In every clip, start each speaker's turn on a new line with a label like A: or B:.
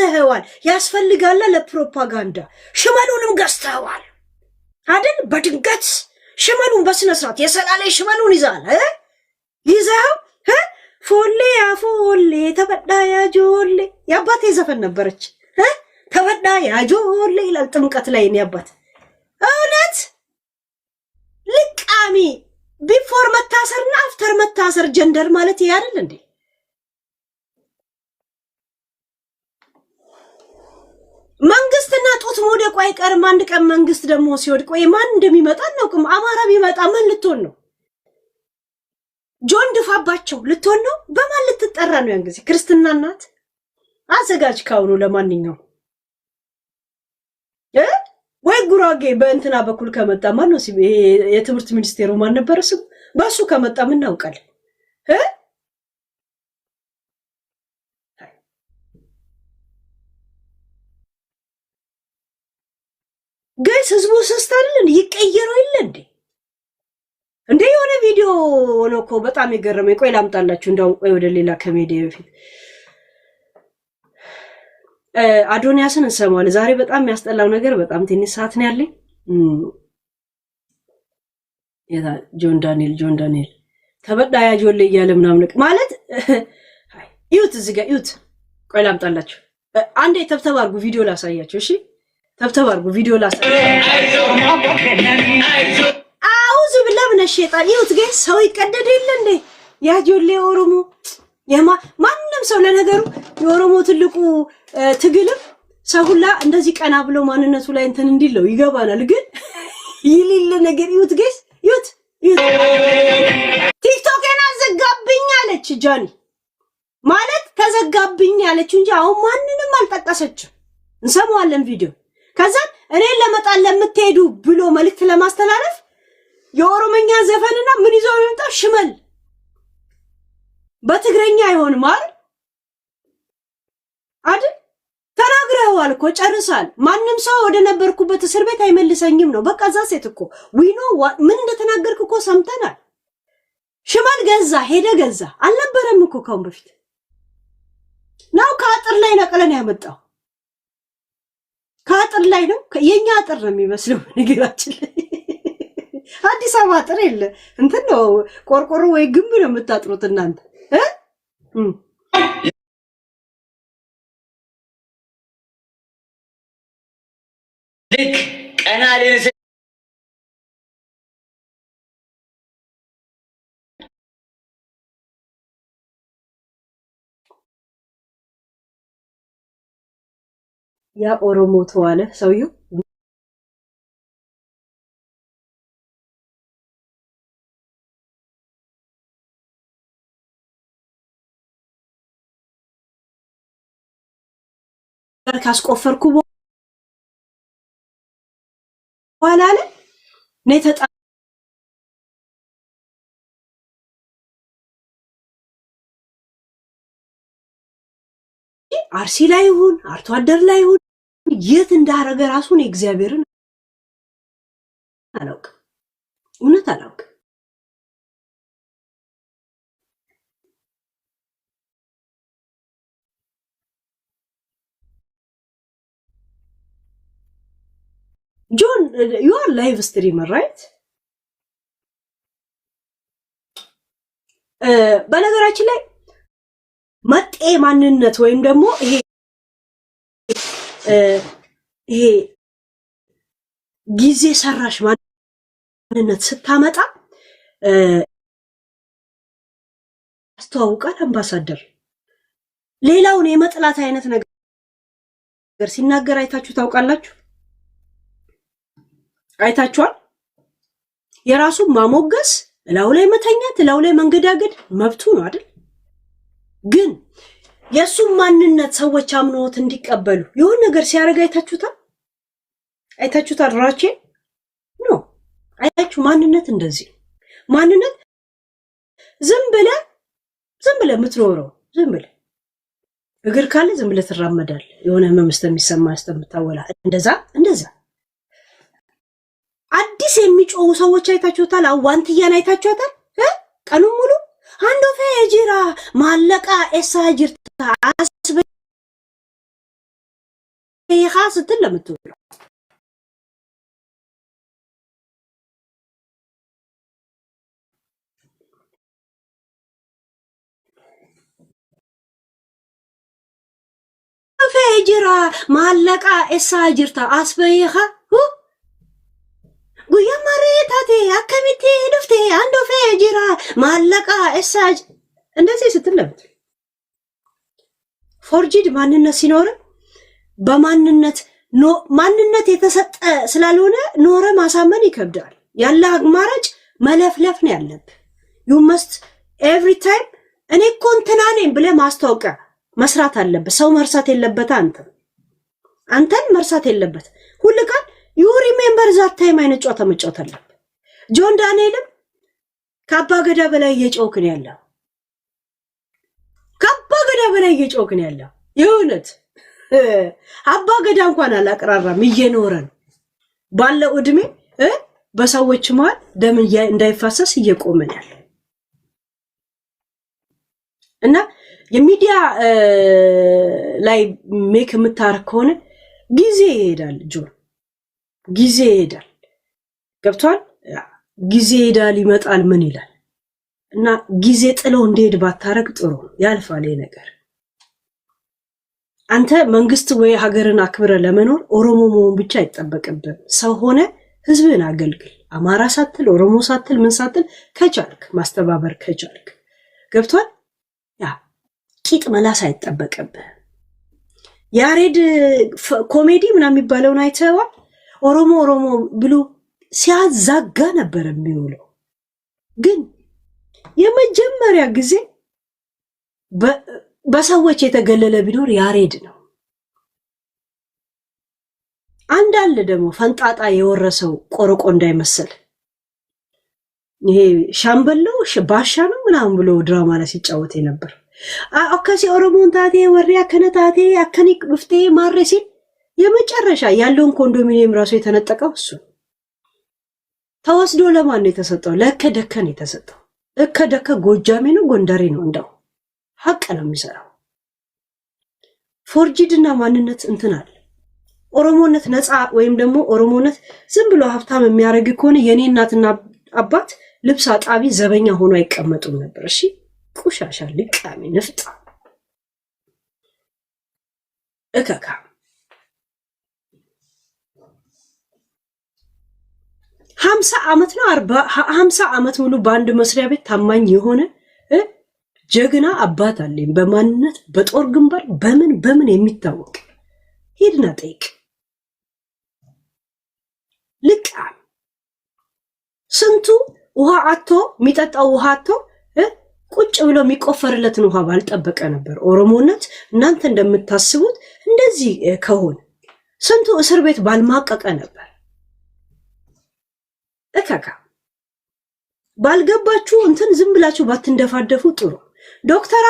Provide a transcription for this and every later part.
A: ገዝተዋል ያስፈልጋል ለፕሮፓጋንዳ ሽመሉንም ገዝተዋል አይደል በድንገት ሽመሉን በስነ ስርዓት የሰላሌ ሽመሉን ይዛው ፎሌ አፎሌ ተበዳያ ጆሌ ያባቴ ዘፈን ነበረች ተበዳያ ጆሌ ይላል ጥምቀት ላይ ነው ያባት እውነት ልቃሚ ቢፎር መታሰርና አፍተር መታሰር ጀንደር ማለት ይሄ አይደል እንዴ መንግስትና ጦት ሞደቁ አይቀርም አንድ ቀን መንግስት ደግሞ ሲወድቅ ወይ ማን እንደሚመጣ ነው አማራ ቢመጣ ምን ልትሆን ነው ጆን ድፋባቸው ልትሆን ነው በማን ልትጠራ ነው ያን ጊዜ ክርስትና እናት አዘጋጅ ካውኑ ለማንኛው ወይ ጉራጌ በእንትና በኩል ከመጣ ማን ነው የትምህርት ሚኒስቴሩ ማን ነበር እሱ ባሱ ከመጣ ምን እናውቃል ጋይስ ህዝቡ ሰስታልን ይቀየረው ይለ እንዴ የሆነ ቪዲዮ ነው እኮ በጣም ይገርመኝ ቆይ ላምጣላችሁ እንደው ቆይ ወደ ሌላ ከሜዲያ በፊት አዶንያስን እንሰማዋለን ዛሬ በጣም የሚያስጠላው ነገር በጣም ትንሽ ሰዓት ነው ያለኝ ጆን ዳንኤል ተበዳያ ጆሌ እያለ ምናምን ማለት ይውት እዚህ ጋር ይውት ቆይ ላምጣላችሁ አንዴ ተብተብ አድርጉ ቪዲዮ ላሳያችሁ እሺ ተብተብ አድርጉ ቪዲዮ ላሳያችሁ አውዝ ብለምን ሸይጣን ይውት ጋር ሰው ይቀደድ የለ እንዴ ያ ጆሌ ኦሮሞ ማንንም ሰው ለነገሩ የኦሮሞ ትልቁ ትግልም ሰው ሁላ እንደዚህ ቀና ብሎ ማንነቱ ላይ እንትን እንዲለው ይገባናል ግን ይልል ነገር ይውት ጋር ይውት ቲክቶክን አዘጋብኝ አለች ጃኒ ማለት ተዘጋብኝ አለች እንጂ አሁን ማንንም አልጠቀሰችም እንሰማዋለን ቪዲዮ ከዛ እኔ ለመጣል ለምትሄዱ ብሎ መልእክት ለማስተላለፍ የኦሮሞኛ ዘፈንና ምን ይዘው ይመጣ ሽመል በትግረኛ አይሆንም አይደል ተናግረዋል እኮ ጨርሳል ማንንም ሰው ወደ ነበርኩበት እስር ቤት አይመልሰኝም ነው በቃ ዛ ሴት እኮ ዊኖ ምን እንደተናገርክ እኮ ሰምተናል ሽመል ገዛ ሄደ ገዛ አልነበረም እኮ ካሁን በፊት ነው ከአጥር ላይ ነቀለን ያመጣው ከአጥር ላይ ነው የኛ አጥር ነው የሚመስለው ንግራችን አዲስ አበባ አጥር የለ እንትን ነው ቆርቆሮ ወይ ግንብ ነው የምታጥሩት እናንተ
B: ልክ ቀናልን
A: ያ ኦሮሞ ተዋለ ሰውየው ካስቆፈርኩ በኋላ አለ ነተጣ አርሲ ላይ ይሁን አርቶ አደር ላይ ይሁን የት እንዳረገ ራሱን እግዚአብሔርን አላውቅ እውነት አላውቅ ጆን you are live streamer right በነገራችን ላይ መጤ ማንነት ወይም ደግሞ ይሄ ጊዜ ሰራሽ ማንነት ስታመጣ አስተዋውቃል አምባሳደር ሌላውን የመጥላት አይነት ነገር ሲናገር አይታችሁ ታውቃላችሁ አይታችኋል የራሱ ማሞገስ ላው ላይ መተኛት ላው ላይ መንገዳገድ መብቱ ነው አይደል ግን የሱ ማንነት ሰዎች አምኖት እንዲቀበሉ የሆነ ነገር ሲያረጋ አይታችሁታል ራቼ ነው አይታችሁ ማንነት እንደዚህ ማንነት ዝም ብለ የምትኖረው ዝም ብለ እግር ካለ ዝም ብለ ትራመዳል የሆነ ህመም የሚሰማ ያስተምታወላ እንደዛ አዲስ የሚጮው ሰዎች አይታችሁታል አዋንትያን አይታችሁታል ቀኑ ሙሉ አንዶ ፈጅራ ማለቃ ኤሳጅርታ አስበ ስትል ለምትውለው ፈጅራ ማለቃ እሳ ጅርታ አስበይኻ ጉያ ማሬታቴ አከሚቴ ድፍቴ አንዶ ፈጅራ ማለቃ እሳ እንደዚህ ስትል ለምት ፎርጂድ ማንነት ሲኖር በማንነት ማንነት የተሰጠ ስላልሆነ ኖረ ማሳመን ይከብዳል። ያለ አማራጭ መለፍለፍ ነው ያለብህ። you must every time እኔ እኮ እንትና ነኝ ብለህ ማስታወቂያ መስራት አለበት። ሰው መርሳት የለበት። አንተን መርሳት የለበት። ሁሉ ቀን you remember that time አይነት ጨዋታ መጫወት አለበት። ጆን ዳንኤልም ከአባ ገዳ በላይ እየጮክ ነው ያለው። ከአባ ገዳ በላይ እየጮክ ነው ያለው። የእውነት አባ ገዳ እንኳን አላቀራራም እየኖረ ነው ባለው እድሜ በሰዎች መሃል ደም እንዳይፋሰስ እየቆመ ነው ያለው። እና የሚዲያ ላይ ሜክ የምታረክ ከሆነ ጊዜ ይሄዳል። ጆን ጊዜ ይሄዳል። ገብቷል? ጊዜ ይሄዳል ይመጣል ምን ይላል? እና ጊዜ ጥለው እንደሄድ ባታረግ ጥሩ ያልፋል ነገር። አንተ መንግስት ወይ ሀገርን አክብረ ለመኖር ኦሮሞ መሆን ብቻ አይጠበቅብህም። ሰው ሆነ ህዝብን አገልግል። አማራ ሳትል ኦሮሞ ሳትል ምን ሳትል ከቻልክ ማስተባበር ከቻልክ ገብቷል? ያ ቂጥ መላስ አይጠበቅብህም። ያሬድ ኮሜዲ ምናምን የሚባለውን አይተዋል? ኦሮሞ ብሎ ሲያዛጋ ነበር የሚውለው። ግን የመጀመሪያ ጊዜ በሰዎች የተገለለ ቢኖር ያሬድ ነው። አንዳለ ደግሞ ፈንጣጣ የወረሰው ቆረቆ እንዳይመስል ይሄ ሻምበለው ባሻ ነው ምናምን ብሎ ድራማ ላይ ሲጫወት ነበር። አከሲ ኦሮሞን ታቴ ወሪያ ከነታቴ አከኒክ ብፍቴ ማረሲ የመጨረሻ ያለውን ኮንዶሚኒየም ራሱ የተነጠቀው እሱ ተወስዶ ለማን ነው የተሰጠው? ለከደከ ነው የተሰጠው። እከደከ ጎጃሜ ነው ጎንደሬ ነው እንደው ሐቅ ነው የሚሰራው። ፎርጂድና ማንነት እንትናል። ኦሮሞነት ነፃ ወይም ደግሞ ኦሮሞነት ዝም ብሎ ሀብታም የሚያደርግ ከሆነ የኔ እናትና አባት ልብስ አጣቢ ዘበኛ ሆኖ አይቀመጡም ነበር። እሺ ቁሻሻ ልቃሚ ንፍጣ እከካ 50 ዓመት ነው 50 ዓመት ሙሉ በአንድ መስሪያ ቤት ታማኝ የሆነ ጀግና አባት አለኝ። በማንነት በጦር ግንባር በምን የሚታወቅ ሂድና ጠይቅ። ልቃ ስንቱ ውሃ አጥቶ የሚጠጣው ውሃ አጥቶ ቁጭ ብሎ የሚቆፈርለትን ውሃ ባልጠበቀ ነበር። ኦሮሞነት እናንተ እንደምታስቡት እንደዚህ ከሆነ ስንቱ እስር ቤት ባልማቀቀ ነበር። እከካ ባልገባችሁ እንትን ዝም ብላችሁ ባትንደፋደፉ ጥሩ። ዶክተር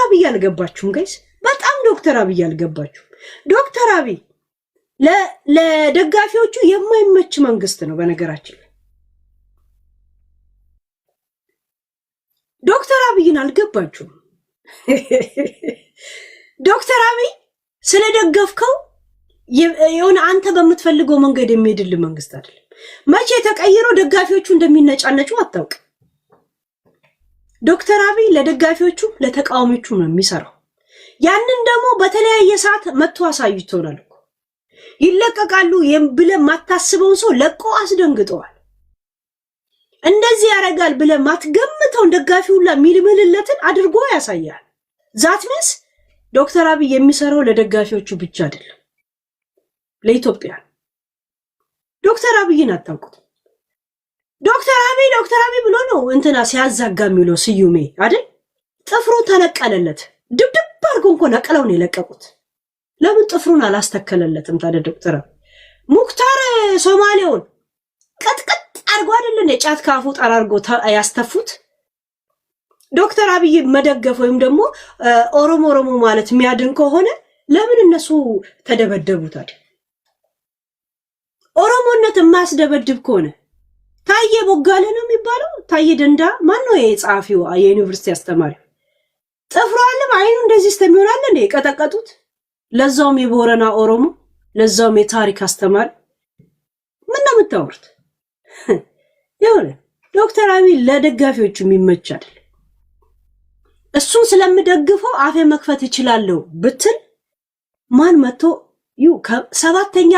A: አብይ አልገባችሁም ጋይስ፣ በጣም ዶክተር አብይ አልገባችሁም። ዶክተር አብይ ለደጋፊዎቹ የማይመች መንግስት ነው። በነገራችን ዶክተር አብይን አልገባችሁም። ዶክተር አብይ ስለደገፍከው የሆነ አንተ በምትፈልገው መንገድ የሚሄድልህ መንግስት አይደለም። መቼ ተቀይሮ ደጋፊዎቹ እንደሚነጫነጩ አታውቅ። ዶክተር አብይ ለደጋፊዎቹ ለተቃዋሚዎቹ ነው የሚሰራው። ያንን ደግሞ በተለያየ ሰዓት መጥቶ አሳይቶናል እኮ። ይለቀቃሉ ብለህ ማታስበውን ሰው ለቆ አስደንግጠዋል። እንደዚህ ያረጋል ብለህ ማትገምተውን ደጋፊውላ ሚልምልለትን አድርጎ ያሳያል። ዛት ሚንስ ዶክተር አብይ የሚሰራው ለደጋፊዎቹ ብቻ አይደለም፣ ለኢትዮጵያ። ዶክተር አብይን አታውቁት። ዶክተር አብይ ብሎ ነው እንትና ሲያዛጋ የሚለው ስዩሜ አይደል? ጥፍሩ ተነቀለለት። ድብድብ አድርጎ እንኳን ነቀለው ነው የለቀቁት። ለምን ጥፍሩን አላስተከለለትም ታዲያ? ዶክተር ሙክታር ሶማሌውን ቀጥቀጥ አድርጎ አይደለም የጫት ካፉ ጠራርጎ ያስተፉት። ዶክተር አብይ መደገፍ ወይም ደግሞ ኦሮሞ ማለት የሚያድን ከሆነ ለምን እነሱ ተደበደቡት አይደል? ኦሮሞነት የማያስደበድብ ከሆነ ታየ ቦጋለ ነው የሚባለው። ታየ ደንዳ ማን ነው የጻፊው? የዩኒቨርሲቲ አስተማሪ ጥፍሩ አለም አይኑ እንደዚህ እስከሚሆናል እንደ የቀጠቀጡት ለዛውም የቦረና ኦሮሞ ለዛውም የታሪክ አስተማሪ ምን ነው የምታወሩት? ይሁን ዶክተር አብይ ለደጋፊዎቹ የሚመች አይደል? እሱን ስለምደግፈው አፌ መክፈት ይችላልው ብትል ማን መጥቶ ሰባተኛ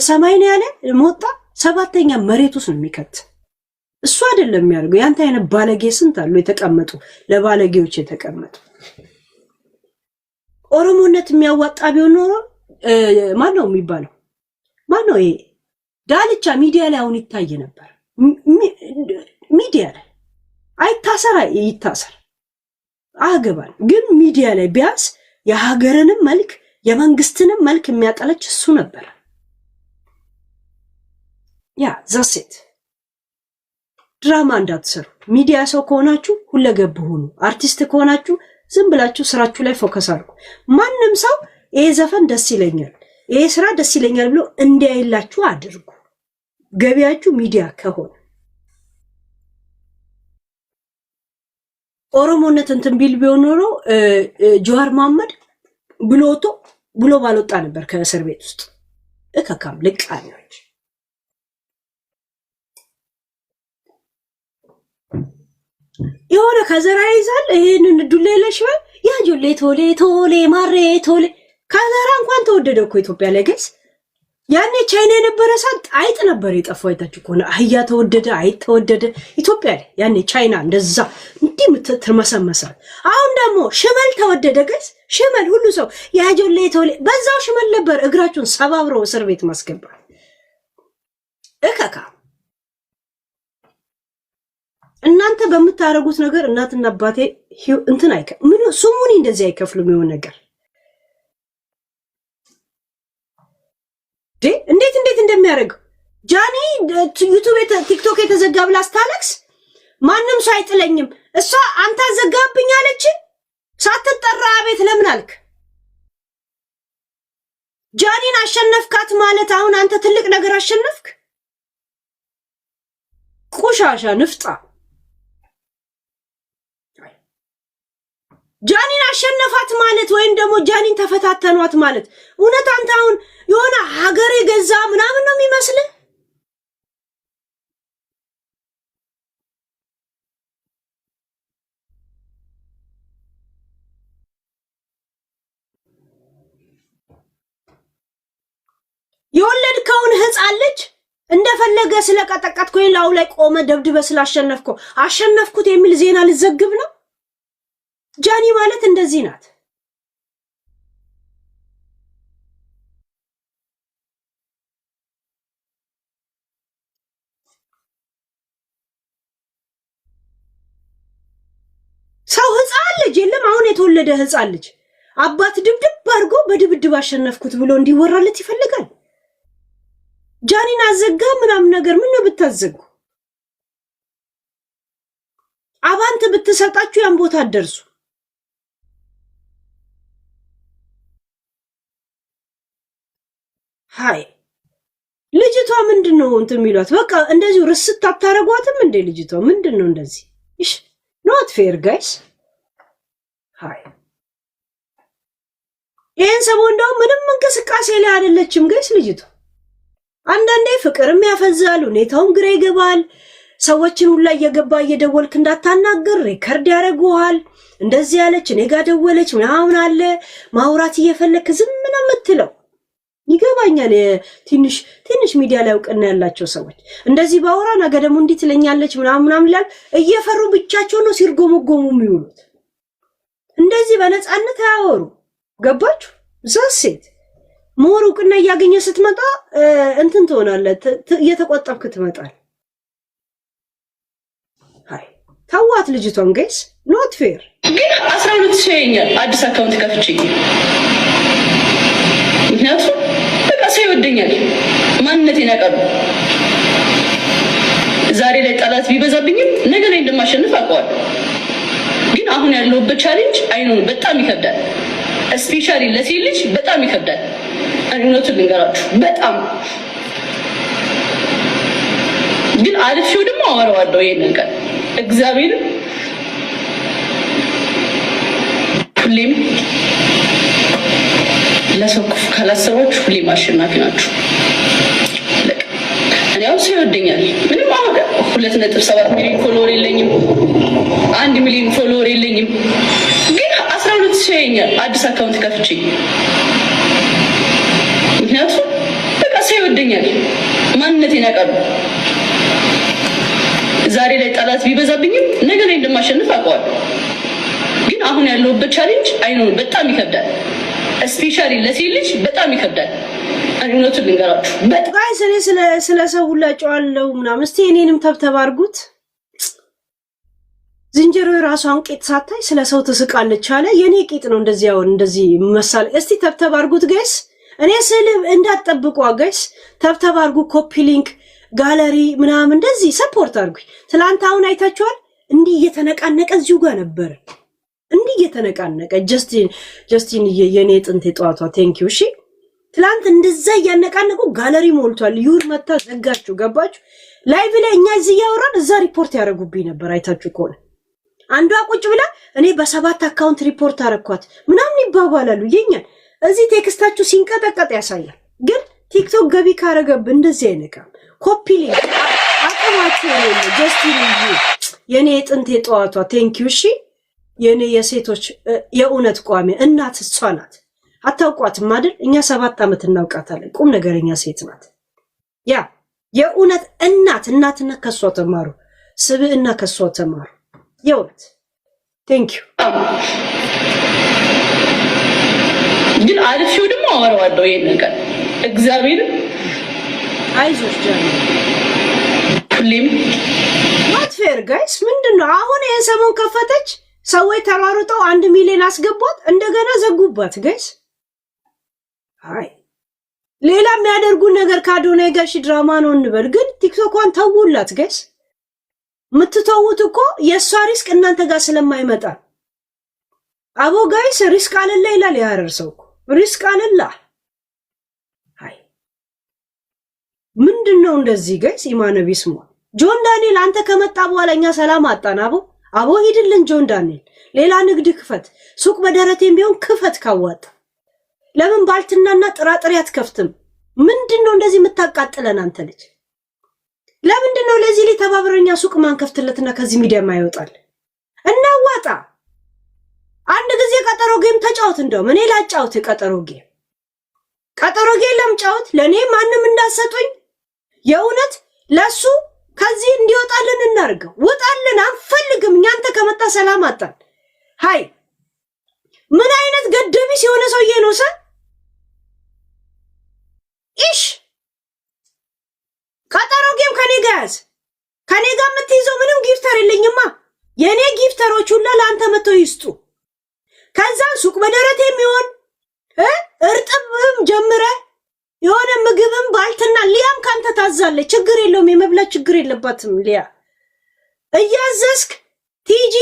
A: ሰማይ ነው ያለ ሞጣ ሰባተኛ መሬት ውስጥ ነው የሚከት እሱ አይደለም የሚያደርገው። ያንተ አይነት ባለጌ ስንት አሉ የተቀመጡ ለባለጌዎች የተቀመጡ። ኦሮሞነት የሚያዋጣ ቢሆን ኖሮ ማን ነው የሚባለው? ማን ነው ይሄ? ዳልቻ ሚዲያ ላይ አሁን ይታይ ነበር። ሚዲያ ላይ አይታሰር ይታሰር አገባን፣ ግን ሚዲያ ላይ ቢያንስ የሀገርንም መልክ የመንግስትንም መልክ የሚያጠለች እሱ ነበር። ያ ዘሴት ድራማ እንዳትሰሩ። ሚዲያ ሰው ከሆናችሁ ሁለገብ ሁኑ። አርቲስት ከሆናችሁ ዝም ብላችሁ ስራችሁ ላይ ፎከስ አድርጉ። ማንም ሰው ይሄ ዘፈን ደስ ይለኛል፣ ይሄ ስራ ደስ ይለኛል ብሎ እንዲያይላችሁ አድርጉ። ገቢያችሁ ሚዲያ ከሆነ ኦሮሞነት እንትን ቢል ቢሆን ኖሮ ጆዋር መሐመድ ብሎ ባልወጣ ነበር ከእስር ቤት ውስጥ። እከካም ልቃኞች የሆነ ከዘራ ይዛል። ይሄንን ዱላ የለሽበ ያ ጆሌ ቶሌ ቶሌ ማሬ ቶሌ ከዘራ እንኳን ተወደደ እኮ ኢትዮጵያ ላይ ገስ። ያኔ ቻይና የነበረ ሰዓት አይጥ ነበር የጠፋው። አይታችሁ ከሆነ አህያ ተወደደ አይጥ ተወደደ ኢትዮጵያ ላይ ያኔ ቻይና እንደዛ እንዲህ ምትትርመሰመሳል። አሁን ደግሞ ሽመል ተወደደ ገስ። ሽመል ሁሉ ሰው ያ ጆሌ ቶሌ በዛው ሽመል ነበር እግራችሁን ሰባብረው እስር ቤት ማስገባት። እከካ እናንተ በምታረጉት ነገር እናትና አባቴ እንትን ምን ስሙኒ እንደዚህ አይከፍሉም። የሆነ ነገር እንዴት እንደሚያደርግ ጃኒ ዩቲዩብ ቲክቶክ የተዘጋ ብላ ስታለክስ ማንም ሰው አይጥለኝም እሷ አንተ ዘጋብኝ አለች። ሳትጠራ ቤት ለምን አልክ? ጃኒን አሸነፍካት ማለት አሁን አንተ ትልቅ ነገር አሸነፍክ? ቆሻሻ ንፍጣ ጃኒን አሸነፋት ማለት ወይም ደግሞ ጃኒን ተፈታተኗት ማለት እውነት አንተ አሁን የሆነ ሀገር የገዛ ምናምን ነው የሚመስል? የወለድከውን ህፃን ልጅ እንደፈለገ ስለቀጠቀጥኩ ላው ላይ ቆመ ደብድበ ስላሸነፍኩ አሸነፍኩት የሚል ዜና ልዘግብ ነው? ጃኒ ማለት እንደዚህ ናት። ሰው ህፃን ልጅ የለም አሁን የተወለደ ህፃን ልጅ አባት ድብድብ አድርጎ በድብድብ አሸነፍኩት ብሎ እንዲወራለት ይፈልጋል። ጃኒን አዘጋ ምናምን ነገር ምን ነው ብታዘጉ? አባንተ ብትሰጣችሁ ያን ቦታ አደርሱ። ሃይ ልጅቷ ምንድነው እንትን የሚሏት? በቃ እንደዚሁ ርስት አታረጓትም እንዴ? ልጅቷ ምንድነው እንደዚህ? እሺ ኖት ፌር ጋይስ። ሃይ ይሄን ሰሞን እንደው ምንም እንቅስቃሴ ላይ አይደለችም ጋይስ ልጅቷ። አንዳንዴ ፍቅርም ያፈዛል፣ ሁኔታውም ግራ ይገባል። ሰዎችን ሁላ እየገባ እየደወልክ እንዳታናገር ሪከርድ ያደርጉሃል። እንደዚህ ያለች እኔ ጋር ደወለች ምናምን አለ ማውራት እየፈለክ ዝም ነው የምትለው። ይገባኛል። ትንሽ ሚዲያ ላይ እውቅና ያላቸው ሰዎች እንደዚህ ባወራ ነገ ደግሞ እንዲህ ትለኛለች ምናምን ይላል። እየፈሩ ብቻቸው ነው ሲርጎመጎሙ የሚውሉት። እንደዚህ በነፃነት አያወሩ። ገባችሁ? ዘሴት ሞር እውቅና እያገኘ ስትመጣ እንትን ትሆናለህ፣ እየተቆጠብክ ትመጣል። ሃይ ታዋት ልጅቷን ጋይስ ኖት ፌር።
C: ግን 12 ሰው ያኛል አዲስ አካውንት ከፍቼ ምክንያቱም በቃ ሰው ይወደኛል፣ ማንነቴን ያውቃሉ። ዛሬ ላይ ጠላት ቢበዛብኝም ነገ ላይ እንደማሸንፍ አውቀዋለሁ። ግን አሁን ያለሁበት ቻሌንጅ አይኑን በጣም ይከብዳል። ስፔሻሊ ለሴት ልጅ በጣም ይከብዳል። እውነቱን ልንገራችሁ በጣም ግን አልፌው ደግሞ አወራዋለሁ። ይሄንን ቀን እግዚአብሔር ሁሌም ለሰው ካላሰባችሁ ሁሌ ማሸናፊ ናችሁ። እኔ አሁን ሰው ይወደኛል ምንም አሁን 2.7 ሚሊዮን ፎሎወር የለኝም፣ 1 ሚሊዮን ፎሎወር የለኝም፣ ግን 12 ሰው ያየኛል አዲስ አካውንት ከፍቼ። ምክንያቱም በቃ ሰው ይወደኛል፣ ማንነቴን ያውቃሉ። ዛሬ ላይ ጠላት ቢበዛብኝም ነገ ላይ እንደማሸንፍ አውቀዋለሁ። ግን አሁን ያለሁበት ቻሌንጅ አይኖር በጣም ይከብዳል። ስፔሻሊ ለሴት ልጅ በጣም ይከብዳል። እውነቱን ልንገራችሁ
A: በጣም ስለ ሰው ሁላ ጨዋለሁ ምናምን። እስቲ እኔንም ተብተብ አድርጉት። ዝንጀሮ የራሷን ቂጥ ሳታይ ስለ ሰው ትስቃለች አለ። የኔ ቂጥ ነው እንደዚህ አሁን እንደዚህ መሳለ። እስቲ ተብተብ አድርጉት ጋይስ። እኔ ስል እንዳትጠብቁ ጋይስ። ተብተብ አድርጉ፣ ኮፒ ሊንክ፣ ጋለሪ ምናምን እንደዚህ ሰፖርት አድርጉኝ። ትላንት አሁን አይታችኋል እንዲህ እየተነቃነቀ እዚሁ ጋር ነበር። እንዲህ እየተነቃነቀ ጀስቲን የኔ ጥንት የጠዋቷ ቴንኪዩ። እሺ ትላንት እንደዛ እያነቃነቁ ጋለሪ ሞልቷል። ይሁን መታ ዘጋችሁ ገባችሁ። ላይቭ ላይ እኛ እዚህ ያወራን እዛ ሪፖርት ያደርጉብኝ ነበር። አይታችሁ ከሆነ አንዷ ቁጭ ብላ እኔ በ7 አካውንት ሪፖርት አረኳት ምናምን ይባባላሉ። የኛን እዚህ ቴክስታችሁ ሲንቀጠቀጥ ያሳያል። ግን ቲክቶክ ገቢ ካረገብ እንደዚህ አይነካም። ኮፒ ሊንክ አቅማችሁ ነው። ጀስቲን የኔ ጥንት የጠዋቷ ቴንኪዩ። እሺ የኔ የሴቶች የእውነት ቋሚ እናት እሷ ናት። አታውቋትም አይደል? እኛ 7 ዓመት እናውቃታለን። ቁም ነገረኛ ሴት ናት። ያ የእውነት እናትነት ከሷ ተማሩ፣ ስብዕና ከሷ ተማሩ። የእውነት ቴንኪዩ።
C: ግን አልፌው ደግሞ አወራዋለሁ ይሄን ነገር እግዚአብሔር
A: አይዞሽ ጃኒ
C: ሁሌም
A: not fair guys። ምንድነው አሁን ይሄን ሰሞን ከፈተች ሰዎች ተሯሩጠው 1 ሚሊዮን አስገቧት እንደገና ዘጉባት ጋይስ። አይ ሌላ የሚያደርጉ ነገር ካዶነ ጋሽ ድራማ ነው እንበል፣ ግን ቲክቶኳን ተውላት ጋይስ። ምትተውት እኮ የሷ ሪስክ እናንተ ጋር ስለማይመጣ አቦ ጋይስ። ሪስክ አለላ ይላል ያረርሰው እኮ ሪስክ አለላ። አይ ምንድነው እንደዚህ ጋይስ? ኢማነ ቢስሙ ጆን ዳንኤል አንተ ከመጣ በኋላ እኛ ሰላም አጣን። አቦ ሂድልን ጆን ዳንኤል፣ ሌላ ንግድ ክፈት፣ ሱቅ በደረቴም ቢሆን ክፈት ካዋጣ። ለምን ባልትናና ጥራጥሬ አትከፍትም? ምንድነው እንደዚህ የምታቃጥለን አንተ ልጅ? ለምንድነው ለዚህ ላይ ተባብረኛ ሱቅ ማን ከፍትለትና ከዚህ ሚዲያ ማይወጣል? እናዋጣ። አንድ ጊዜ ቀጠሮ ጌም ተጫወት። እንደውም እኔ ላጫውት ቀጠሮ ጌም ለምጫወት ለኔ ማንንም እንዳሰጡኝ የእውነት ለሱ ከዚህ እንዲወጣልን እናርገው። ወጣልን አንፈልግም። እኛንተ ከመጣ ሰላም አጣን። ሃይ ምን አይነት ገደቢስ የሆነ ሰውዬ ነው ሰ ኢሽ ቀጠሮ ጌም ከኔ ጋር ያዝ። ከኔ ጋር የምትይዘው ምንም ጊፍተር የለኝማ። የኔ ጊፍተሮች ሁላ ለአንተ መተው ይስጡ። ከዛ ሱቅ በደረቴ የሚሆን እርጥብም ጀምረ የሆነ ምግብም ባልትና ሊያም ካንተ ታዛለች። ችግር የለውም፣ የመብላት ችግር የለባትም። ሊያ እያዘዝክ ቲጂ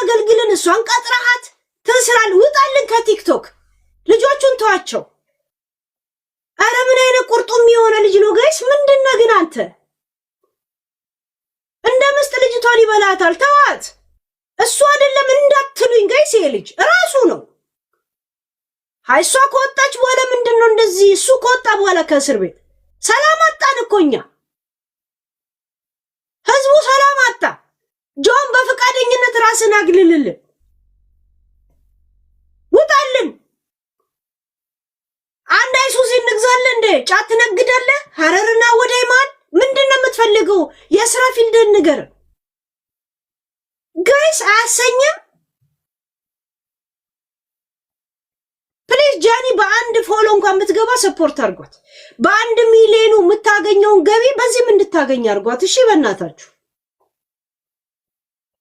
A: አገልግልን፣ እሷን ቀጥረሃት ትስራል። ውጣልን ከቲክቶክ። ልጆቹን ተዋቸው። አረ ምን አይነት ቁርጡም የሆነ ልጅ ነው ጋይስ? ምንድነው ግን አንተ እንደ ምስጥ ልጅቷን ይበላታል። ተዋት። እሱ አይደለም እንዳትሉኝ ጋይስ፣ ይሄ ልጅ ራሱ ነው። ሃይ እሷ ከወጣች በኋላ ምንድነው እንደዚህ? እሱ ከወጣ በኋላ ከእስር ቤት ሰላም አጣን እኮ እኛ። ህዝቡ ሰላም አጣ። ጆን በፈቃደኝነት ራስን አግልልልን። ውጣልን። አንድ አይሱዚ እንግዛለን እንደ ጫት ነግዳለህ። ሐረርና ወዳይ ማን ምንድነው የምትፈልገው? የሥራ ፊልድን ንገር ጋይስ። አያሰኝም? ፕሊዝ ጃኒ በአንድ ፎሎ እንኳን ብትገባ ሰፖርት አርጓት። በ1 ሚሊዮኑ የምታገኘውን ገቢ በዚህም እንድታገኝ አርጓት። እሺ በእናታችሁ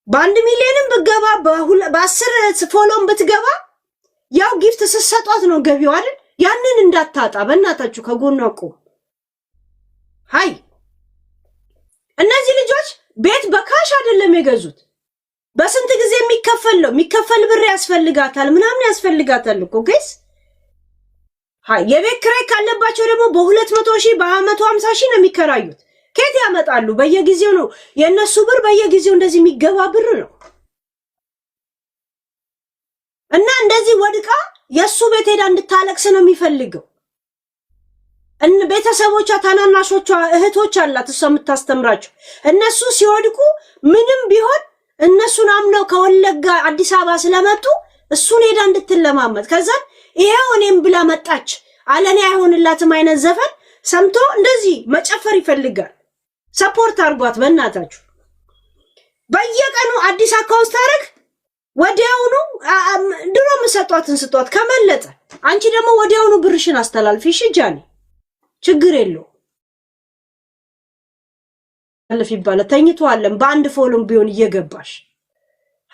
A: በ1 ሚሊዮንም ብትገባ በ10 ፎሎም ብትገባ ያው ጊፍት ስትሰጧት ነው ገቢው አይደል? ያንን እንዳታጣ በእናታችሁ ከጎኗ ቁም። ሃይ እነዚህ ልጆች ቤት በካሽ አይደለም የገዙት። በስንት ጊዜ የሚከፈል ብር ያስፈልጋታል ምናምን ያስፈልጋታል እኮ ጋይስ። ሃይ የቤት ኪራይ ካለባቸው ደግሞ በ200,000 በ150,000 ነው የሚከራዩት። ከየት ያመጣሉ? በየጊዜው ነው የነሱ ብር፣ በየጊዜው እንደዚህ የሚገባ ብር ነው። እና እንደዚህ ወድቃ የሱ ቤት ሄዳ እንድታለቅስ ነው የሚፈልገው። ቤተሰቦቿ ታናናሾቿ እህቶች አላት እሷ የምታስተምራቸው። እነሱ ሲወድቁ ምንም ቢሆን እነሱን አምነው ከወለጋ አዲስ አበባ ስለመጡ እሱን ሄዳ እንድትለማመጥ ከዛ ይሄው እኔም ብላ መጣች አለኔ አይሆንላትም አይነት ዘፈን ሰምቶ እንደዚህ መጨፈር ይፈልጋል። ሰፖርት አርጓት በእናታችሁ። በየቀኑ አዲስ አካውንት ታረግ ወዲያውኑ ድሮ መስጧትን ስጧት ከመለጠ አንቺ ደግሞ ወዲያውኑ ብርሽን አስተላልፊ። እሺ ጃኒ ችግር የለው አለፍ ይባላል። ተኝቷለም በአንድ ፎሎም ቢሆን እየገባሽ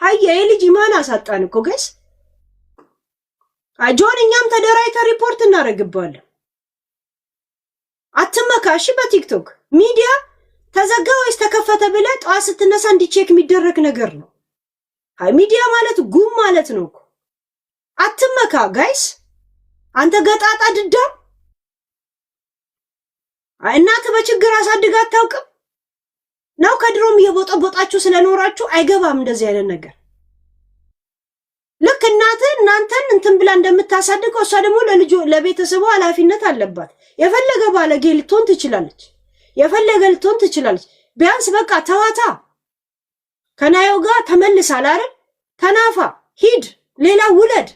A: ሃየ የልጅ ማን አሳጣን እኮ ጋይስ። ጆን እኛም ተደራይተ ሪፖርት እናረግባለን። አትመካሽ በቲክቶክ ሚዲያ ተዘጋ ወይስ ተከፈተ ብለ ጠዋት ስትነሳ እንዲቼክ የሚደረግ ነገር ነው። አይ ሚዲያ ማለት ጉም ማለት ነው እኮ። አትመካ ጋይስ። አንተ ገጣጣ ድዳ እናት በችግር አሳድጋ አታውቅም ነው? ከድሮም እየቦጠቦጣችሁ ስለኖራችሁ አይገባም እንደዚህ አይነት ነገር። ልክ እናንተን እንትን ብላ እንደምታሳድገው እሷ ደግሞ ለቤተሰቧ ኃላፊነት አለባት። የፈለገ ባለጌ ልትሆን ትችላለች፣ የፈለገ ልትሆን ትችላለች። ቢያንስ በቃ ተዋታ። ከናዮ ጋር ተመልሳል አይደል? ተናፋ ሂድ፣ ሌላ ውለድ።